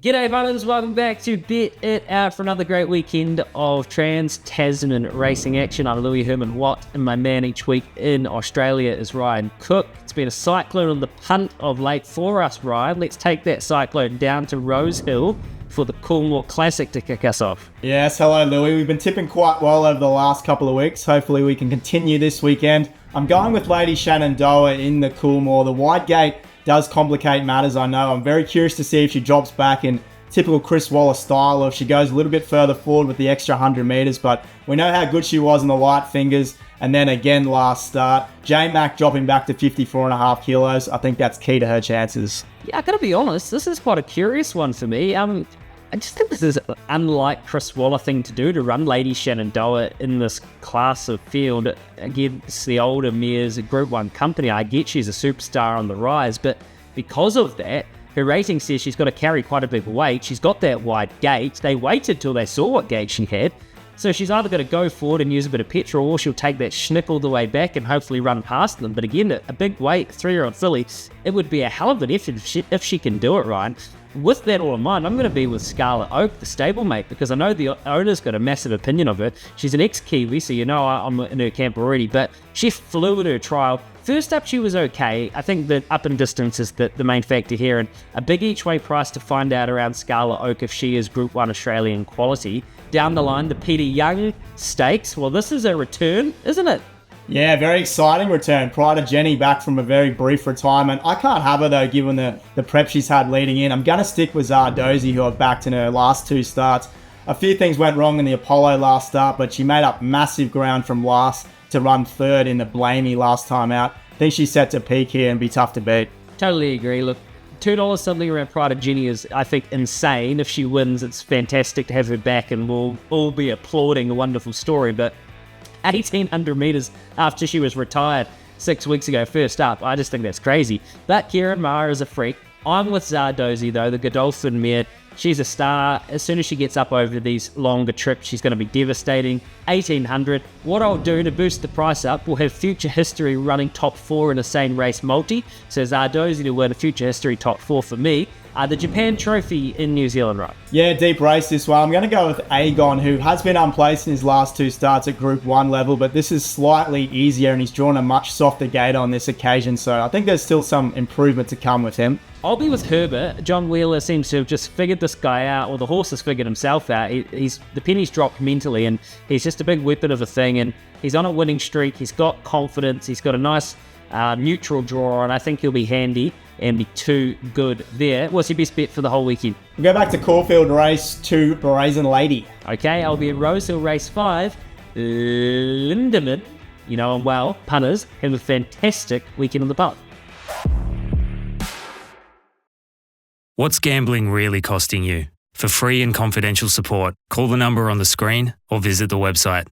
G'day butters, welcome back to Bet It Out for another great weekend of Trans-Tasman racing action. I'm Louis Herman Watt, and my man each week in Australia is Ryan Cook. It's been a cyclone on the punt of late for us, Ryan. Let's take that cyclone down to Rosehill for the Coolmore Classic to kick us off. Yes, hello Louis. We've been tipping quite well over the last couple of weeks. Hopefully we can continue this weekend. I'm going with Lady Shenandoah in the Coolmore. The wide gate does complicate matters, I know. I'm very curious to see if she drops back in typical Chris Waller style or if she goes a little bit further forward with the extra 100 metres, but we know how good she was in the light fingers. And then again last start, J-Mac dropping back to 54.5 kilos. I think that's key to her chances. Yeah, I gotta be honest, this is quite a curious one for me. I just think this is unlike Chris Waller thing to do, to run Lady Shenandoah in this class of field against the older mares, a Group 1 company. I get she's a superstar on the rise, but because of that, her rating says she's got to carry quite a big weight. She's got that wide gate. They waited till they saw what gate she had. So she's either going to go forward and use a bit of petrol, or she'll take that schnick all the way back and hopefully run past them. But again, a big weight, 3-year-old filly, it would be a hell of an effort if she can do it, Ryan. With that all in mind, I'm going to be with Scarlet Oak, the stablemate, because I know the owner's got a massive opinion of her. She's an ex-Kiwi, so you know I'm in her camp already, but she flew at her trial. First up, she was okay. I think that up and distance is the main factor here, and a big each-way price to find out around Scarlet Oak if she is Group 1 Australian quality. Down the line, the Peter Young Stakes. Well, this is a return, isn't it? Yeah, very exciting return. Prior to Jenny back from a very brief retirement. I can't have her though, given the prep she's had leading in. I'm going to stick with Zardozi, who I've backed in her last two starts. A few things went wrong in the Apollo last start, but she made up massive ground from last to run third in the Blamey last time out. I think she's set to peak here and be tough to beat. Totally agree. Look, $2 something around Pride of Jenny is, I think, insane. If she wins, it's fantastic to have her back, and we'll all be applauding a wonderful story. But 1,800 metres after she was retired 6 weeks ago, first up, I just think that's crazy. But Kieran Maher is a freak. I'm with Zardozi, though, the Godolphin mare. She's a star. As soon as she gets up over these longer trips, she's going to be devastating. 1,800. What I'll do to boost the price up, we'll have Future History running top 4 in a same race multi. So Zardozi to win a Future History top 4 for me. The Japan Trophy in New Zealand, right? Yeah, deep race this one. I'm going to go with Aegon, who has been unplaced in his last two starts at Group 1 level, but this is slightly easier and he's drawn a much softer gate on this occasion, so I think there's still some improvement to come with him. I'll be with Herbert. John Wheeler seems to have just figured this guy out, or the horse has figured himself out. The penny's dropped mentally, and he's just a big weapon of a thing, and he's on a winning streak. He's got confidence. He's got a nice neutral draw, and I think he'll be handy and be too good there. What's your best bet for the whole weekend? We'll go back to Caulfield Race 2, Brazen Lady. Okay, I'll be at Rosehill Race 5, Lindemann. You know him well. Punters have a fantastic weekend on the punt. What's gambling really costing you? For free and confidential support, call the number on the screen or visit the website